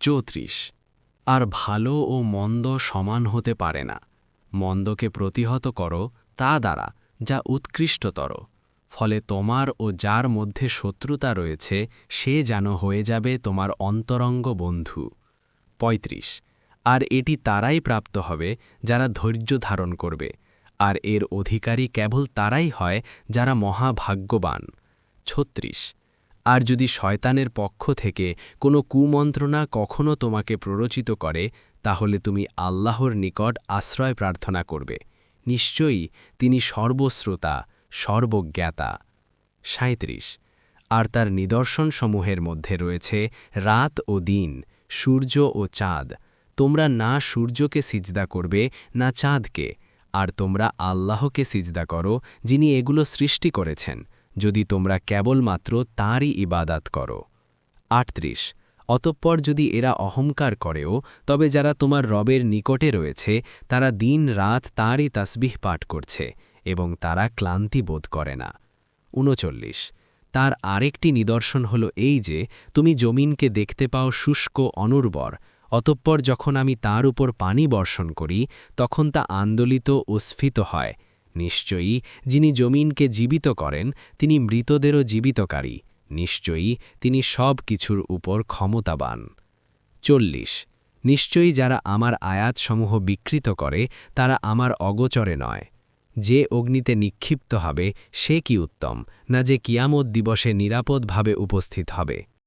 34 আর ভালো ও মন্দ সমান হতে পারে না। মন্দকে প্রতিহত করো তা দ্বারা যা উৎকৃষ্টতর, ফলে তোমার ও যার মধ্যে শত্রুতা রয়েছে সে যেন হয়ে যাবে তোমার অন্তরঙ্গ বন্ধু। 35 আর এটি তারাই প্রাপ্ত হবে যারা ধৈর্য ধারণ করবে, আর এর অধিকারী কেবল তারাই হয় যারা মহাভাগ্যবান। 36 আর যদি শয়তানের পক্ষ থেকে কোনো কুমন্ত্রণা কখনো তোমাকে প্ররোচিত করে, তাহলে তুমি আল্লাহর নিকট আশ্রয় প্রার্থনা করবে, নিশ্চয়ই তিনি সর্বশ্রোতা সর্বজ্ঞাতা। 37 আর তার নিদর্শনসমূহের মধ্যে রয়েছে রাত ও দিন, সূর্য ও চাঁদ। তোমরা না সূর্যকে সিজদা করবে না চাঁদকে, আর তোমরা আল্লাহকে সিজদা করো যিনি এগুলো সৃষ্টি করেছেন, যদি তোমরা কেবলমাত্র তাঁরই ইবাদাত করো। 38 অতঃপর যদি এরা অহংকার করেও, তবে যারা তোমার রবের নিকটে রয়েছে তারা দিন রাত তাঁরই তাসবিহ পাঠ করছে এবং তারা ক্লান্তি বোধ করে না। 39 তার আরেকটি নিদর্শন হল এই যে তুমি জমিনকে দেখতে পাও শুষ্ক অনুর্বর, অতঃপর যখন আমি তার উপর পানি বর্ষণ করি তখন তা আন্দোলিত ও স্ফীত হয়। নিশ্চয়ই যিনি জমিনকে জীবিত করেন তিনি মৃতদেরও জীবিতকারী, নিশ্চয়ই তিনি সব কিছুর উপর ক্ষমতাবান। 40 নিশ্চয়ই যারা আমার আয়াতসমূহ বিকৃত করে তারা আমার অগোচরে নয়। যে অগ্নিতে নিক্ষিপ্ত হবে সে কি উত্তম না যে কিয়ামত দিবসে নিরাপদভাবে উপস্থিত হবে।